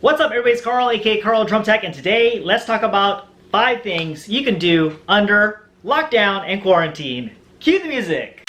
What's up everybody, it's Carl, aka Carl Drum Tech, and today let's talk about 5 things you can do under lockdown and quarantine. Cue the music!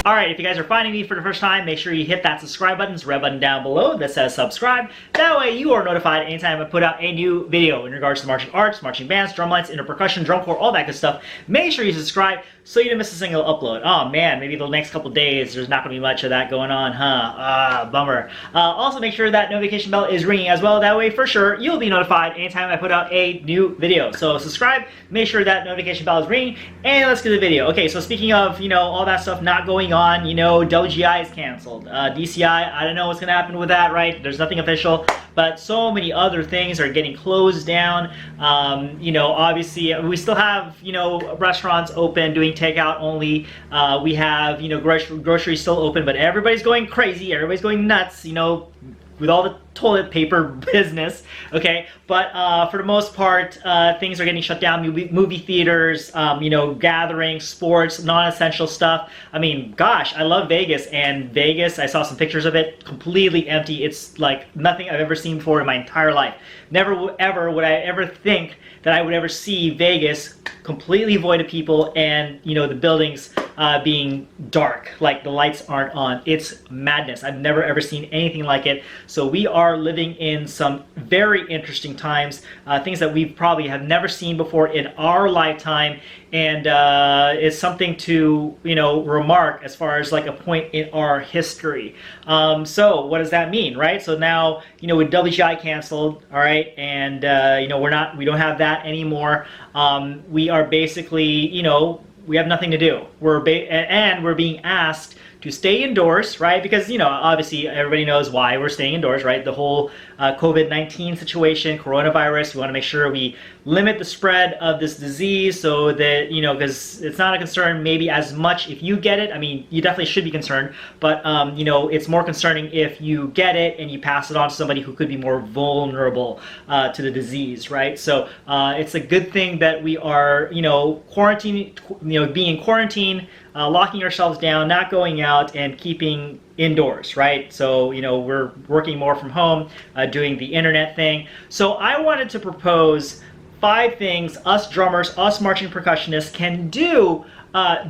Alright, if you guys are finding me for the first time, make sure you hit that subscribe button, red button down below that says subscribe. That way you are notified anytime I put out a new video in regards to martial arts, marching bands, drumlines, inner percussion, drum corps, all that good stuff. Make sure you subscribe so you don't miss a single upload. Oh man, maybe the next couple days there's not going to be much of that going on, huh? Bummer. Also make sure that notification bell is ringing as well. That way for sure you'll be notified anytime I put out a new video. So subscribe, make sure that notification bell is ringing, and let's get the video. Okay, so speaking of, all that stuff not going on, WGI is canceled. DCI, I don't know what's going to happen with that, right? There's nothing official, but so many other things are getting closed down. Obviously, we still have, restaurants open, doing takeout only. We have, groceries still open, but everybody's going crazy. Everybody's going nuts, with all the toilet paper business, okay? But for the most part, things are getting shut down. Movie theaters, gatherings, sports, non-essential stuff. I mean, gosh, I love Vegas, and Vegas, I saw some pictures of it, completely empty. It's like nothing I've ever seen before in my entire life. Never ever would I ever think that I would ever see Vegas completely void of people and, the buildings being dark, like the lights aren't on. It's madness. I've never ever seen anything like it. So we are living in some very interesting times, things that we probably have never seen before in our lifetime, and it's something to remark as far as like a point in our history. So what does that mean, right? So now with WGI canceled, all right, and we don't have that anymore. We are basically we have nothing to do. We're being asked to stay indoors, right? Because, obviously everybody knows why we're staying indoors, right? The whole COVID-19 situation, coronavirus, we want to make sure we limit the spread of this disease so that, because it's not a concern maybe as much if you get it. I mean, you definitely should be concerned, but, it's more concerning if you get it and you pass it on to somebody who could be more vulnerable to the disease, right? So it's a good thing that we are, quarantining, being in quarantine, locking ourselves down, not going out, and keeping indoors, right? So, we're working more from home, doing the internet thing. So I wanted to propose 5 things us drummers, us marching percussionists can do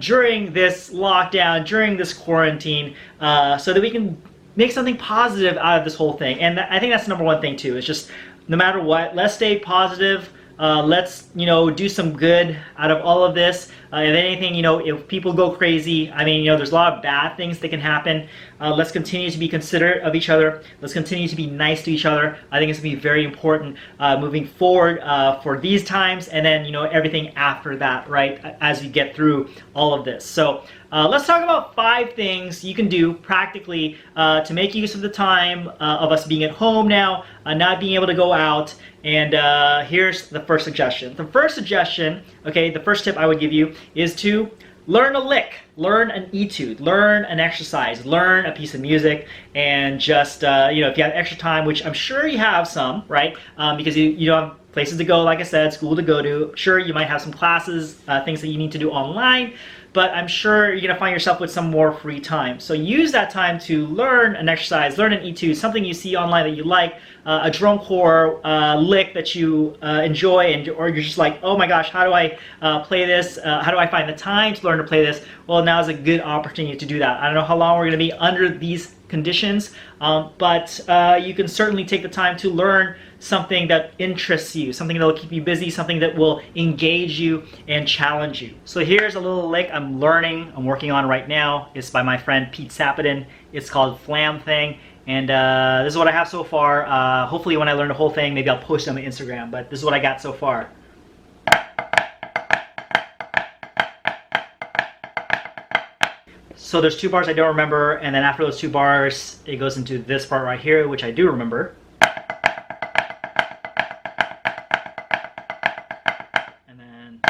during this lockdown, during this quarantine, so that we can make something positive out of this whole thing. And I think that's the number one thing too. It's just, no matter what, let's stay positive. Let's do some good out of all of this. If anything, if people go crazy, I mean, there's a lot of bad things that can happen. Let's continue to be considerate of each other. Let's continue to be nice to each other. I think it's going to be very important moving forward for these times, and then everything after that, right, as we get through all of this. So let's talk about 5 things you can do practically to make use of the time of us being at home now, not being able to go out. And here's the first suggestion. The first suggestion, okay, the first tip I would give you is to learn a lick, learn an etude, learn an exercise, learn a piece of music, and just, if you have extra time, which I'm sure you have some, right, because you don't have places to go, like I said, school to go to. Sure, you might have some classes, things that you need to do online, but I'm sure you're going to find yourself with some more free time. So use that time to learn an exercise, learn an etude, something you see online that you like, a drum corps lick that you enjoy, or you're just like, oh my gosh, how do I play this? How do I find the time to learn to play this? Well, now is a good opportunity to do that. I don't know how long we're going to be under these conditions, but you can certainly take the time to learn something that interests you, something that will keep you busy, something that will engage you and challenge you. So here's a little lick I'm working on right now. It's by my friend Pete Sapadin. It's called Flam Thing, and this is what I have so far. Hopefully when I learn the whole thing, maybe I'll post it on my Instagram, but this is what I got so far. So there's 2 bars I don't remember, and then after those 2 bars, it goes into this part right here, which I do remember. And then...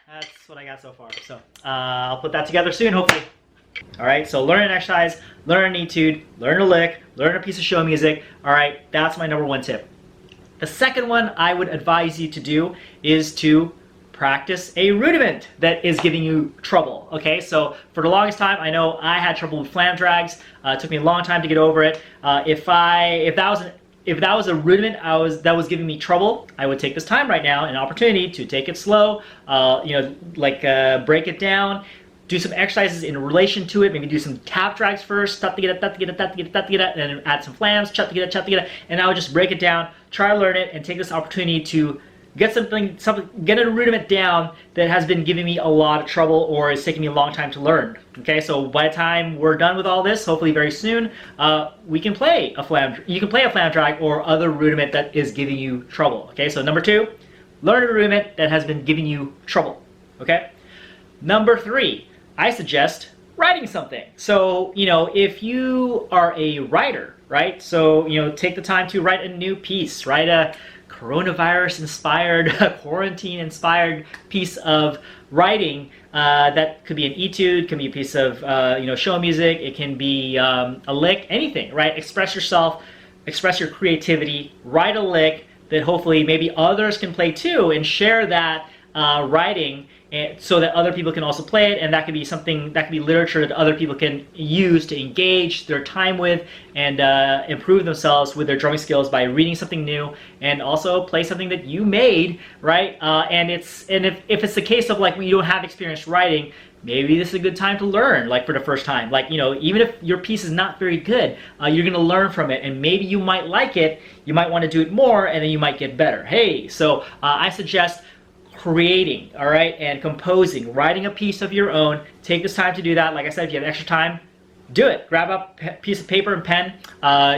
that's what I got so far. So I'll put that together soon, hopefully. All right, so learn an exercise, learn an etude, learn a lick, learn a piece of show music. All right, that's my number 1 tip. The second one I would advise you to do is to practice a rudiment that is giving you trouble. Okay, so for the longest time, I know I had trouble with flam drags. It took me a long time to get over it. If that was a rudiment that was giving me trouble, I would take this time right now, an opportunity to take it slow, break it down, do some exercises in relation to it, maybe do some tap drags first, tap to get it, and then add some flams, chop to get it, and I would just break it down, try to learn it, and take this opportunity to get get a rudiment down that has been giving me a lot of trouble or is taking me a long time to learn. Okay, so by the time we're done with all this, hopefully very soon, we can play a flam. You can play a flam drag or other rudiment that is giving you trouble. Okay, so number 2, learn a rudiment that has been giving you trouble. Okay, number 3, I suggest writing something. So if you are a writer, right? So take the time to write a new piece, write a coronavirus-inspired, quarantine-inspired piece of writing. That could be an etude, could be a piece of show music, it can be a lick, anything, right? Express yourself, express your creativity, write a lick that hopefully maybe others can play too, and share that writing so that other people can also play it, and that could be something, that could be literature that other people can use to engage their time with and improve themselves with their drumming skills by reading something new, and also play something that you made, right? And if it's the case of like when you don't have experience writing, maybe this is a good time to learn, like for the first time. Like, even if your piece is not very good, you're gonna learn from it, and maybe you might like it, you might want to do it more, and then you might get better. Hey, so I suggest creating, all right, and composing, writing a piece of your own. Take this time to do that. Like I said, if you have extra time, do it. Grab a piece of paper and pen.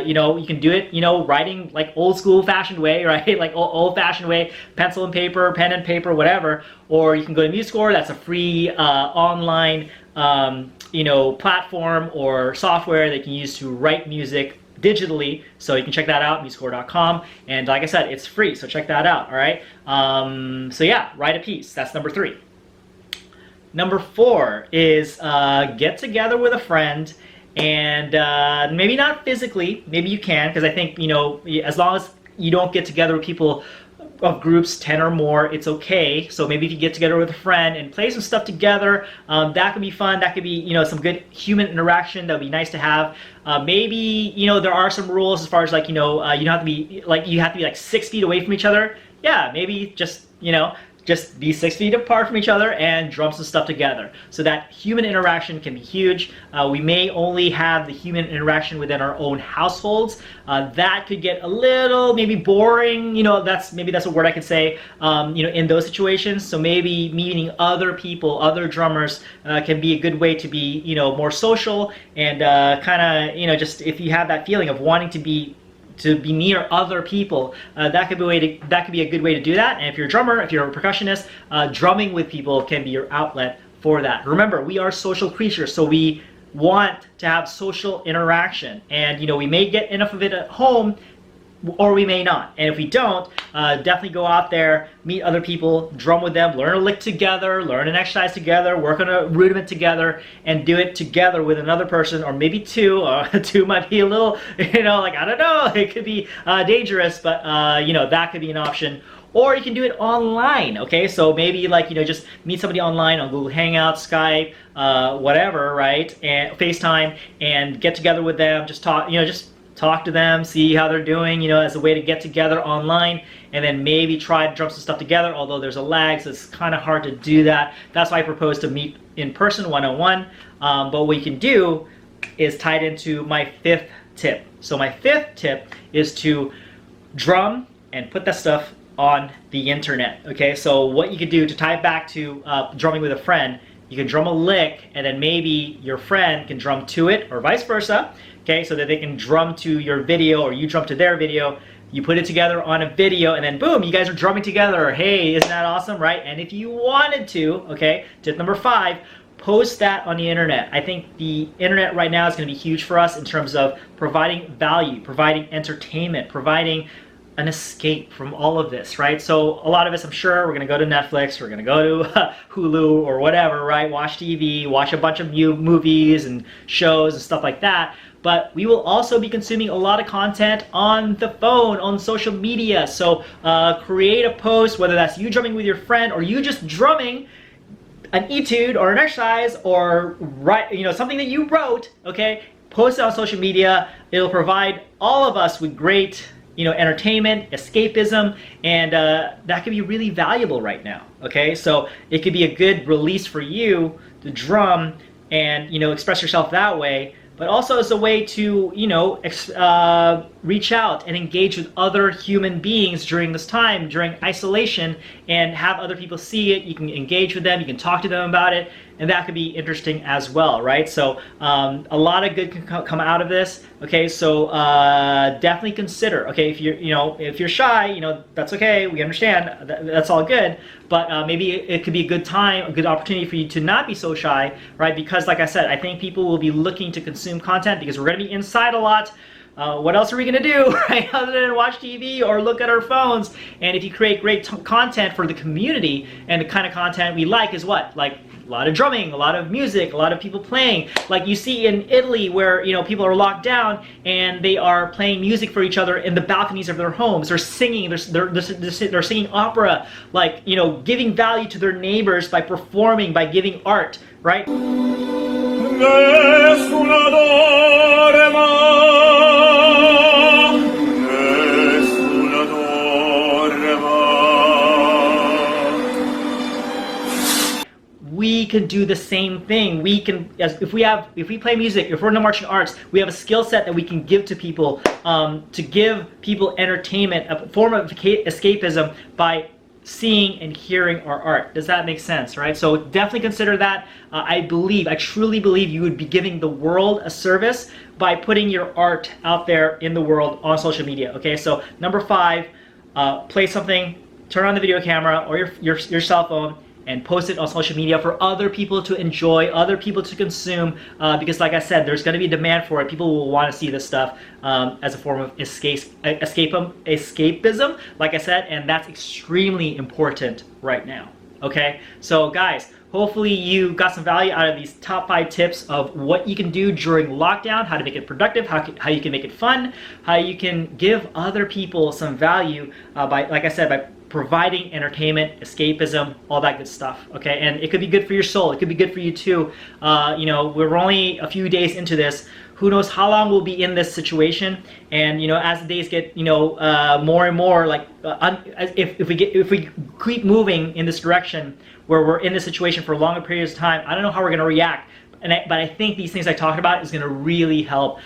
You can do it, writing like old school fashioned way, right? Like old fashioned way, pencil and paper, pen and paper, whatever. Or you can go to MuseScore. That's a free online, platform or software that you can use to write music digitally, so you can check that out, musescore.com, and like I said, it's free, so check that out. All right, so yeah, write a piece. That's number 3. Number 4 is get together with a friend, and maybe not physically, maybe you can, because I think as long as you don't get together with people of groups 10 or more, it's okay. So maybe if you get together with a friend and play some stuff together, that could be fun. That could be some good human interaction. That would be nice to have. Maybe there are some rules as far as like you don't have to be like 6 feet away from each other. Yeah, maybe just just be 6 feet apart from each other and drum some stuff together. So that human interaction can be huge. We may only have the human interaction within our own households. That could get a little maybe boring. That's a word I could say. In those situations. So maybe meeting other people, other drummers, can be a good way to be more social and just if you have that feeling of wanting to be near other people, that could be a good way to do that. And if you're a drummer, if you're a percussionist, drumming with people can be your outlet for that. Remember, we are social creatures, so we want to have social interaction, and we may get enough of it at home, or we may not. And if we don't, definitely go out there, meet other people, drum with them, learn a lick together, learn an exercise together, work on a rudiment together, and do it together with another person, or maybe 2. 2 might be a little, like, I don't know, it could be dangerous, but that could be an option. Or you can do it online, okay? So maybe like, just meet somebody online on Google Hangouts, Skype, whatever, right? And FaceTime, and get together with them, just talk to them, see how they're doing, as a way to get together online, and then maybe try to drum some stuff together, although there's a lag, so it's kind of hard to do that. That's why I propose to meet in person, one-on-one. But what you can do is tied into my 5th tip. So my 5th tip is to drum and put that stuff on the internet, okay? So what you could do to tie it back to drumming with a friend, you can drum a lick, and then maybe your friend can drum to it, or vice versa. Okay, so that they can drum to your video or you drum to their video. You put it together on a video, and then boom, you guys are drumming together. Hey, isn't that awesome, right? And if you wanted to, okay, tip number 5, post that on the internet. I think the internet right now is going to be huge for us in terms of providing value, providing entertainment, providing an escape from all of this, right? So a lot of us, I'm sure, we're gonna go to Netflix, we're gonna go to Hulu or whatever, right? Watch TV, watch a bunch of new movies and shows and stuff like that. But we will also be consuming a lot of content on the phone, on social media. So create a post, whether that's you drumming with your friend or you just drumming an etude or an exercise or something that you wrote, okay? Post it on social media. It'll provide all of us with great entertainment, escapism, and that could be really valuable right now, okay? So it could be a good release for you to drum and, express yourself that way, but also as a way to, reach out and engage with other human beings during this time, during isolation, and have other people see it. You can engage with them, you can talk to them about it, and that could be interesting as well, right? So a lot of good can come out of this. Okay, so definitely consider. Okay, if you're shy, that's okay. We understand. That's all good. But maybe it could be a good time, a good opportunity for you to not be so shy, right? Because, like I said, I think people will be looking to consume content because we're going to be inside a lot. What else are we going to do, right, other than watch TV or look at our phones? And if you create great content for the community, and the kind of content we like is what? Like a lot of drumming, a lot of music, a lot of people playing. Like you see in Italy where, people are locked down and they are playing music for each other in the balconies of their homes. They're singing, they're singing opera, like, giving value to their neighbors by performing, by giving art, right? We can do the same thing. We can, if we play music, if we're in the martial arts, we have a skill set that we can give to people, to give people entertainment, a form of escapism by seeing and hearing our art. Does that make sense, right? So definitely consider that. I truly believe you would be giving the world a service by putting your art out there in the world on social media, okay? So number 5, play something, turn on the video camera or your cell phone, and post it on social media for other people to enjoy, other people to consume, because like I said, there's going to be demand for it. People will want to see this stuff as a form of escapism, like I said, and that's extremely important right now, okay? So guys, hopefully you got some value out of these top 5 tips of what you can do during lockdown, how to make it productive, how you can make it fun, how you can give other people some value by, like I said, by providing entertainment, escapism, all that good stuff, okay? And it could be good for your soul. It could be good for you too. We're only a few days into this. Who knows how long we'll be in this situation? And as the days get more and more, like if we keep moving in this direction where we're in this situation for longer periods of time, I don't know how we're going to react. But I think these things I talked about is going to really help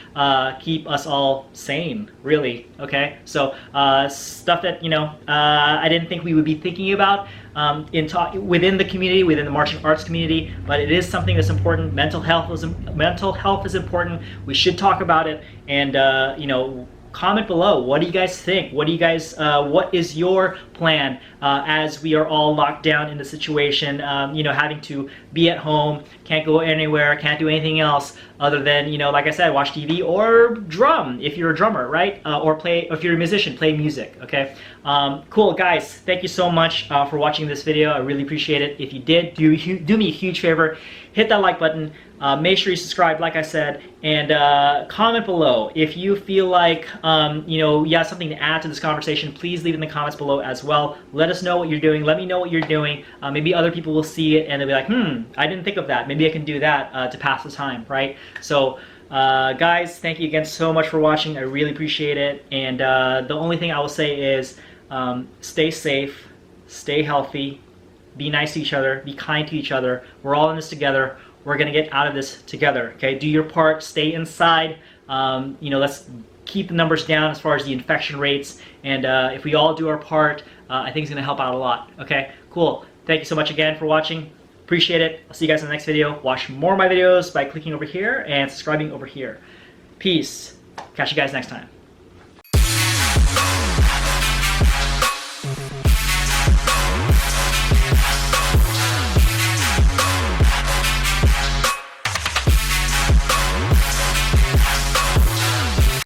keep us all sane, really, okay? So stuff that, I didn't think we would be thinking about within the community, within the martial arts community, but it is something that's important. Mental health is important. We should talk about it, and, comment below. What do you guys think? What is your plan as we are all locked down in the situation, having to be at home, can't go anywhere, can't do anything else other than, like I said, watch TV or drum if you're a drummer, right? Or if you're a musician, play music, okay? Cool, guys, thank you so much for watching this video. I really appreciate it. If you did, do me a huge favor, hit that like button, make sure you subscribe, like I said, and comment below. If you feel like, you have something to add to this conversation, please leave it in the comments below as well. Let us know what you're doing. Let me know what you're doing. Maybe other people will see it and they'll be like, I didn't think of that. Maybe I can do that to pass the time, right? So, guys, thank you again so much for watching. I really appreciate it. And the only thing I will say is stay safe, stay healthy, be nice to each other, be kind to each other. We're all in this together. We're going to get out of this together, okay? Do your part, stay inside. Let's keep the numbers down as far as the infection rates. And if we all do our part, I think it's going to help out a lot, okay? Cool. Thank you so much again for watching. Appreciate it. I'll see you guys in the next video. Watch more of my videos by clicking over here and subscribing over here. Peace. Catch you guys next time.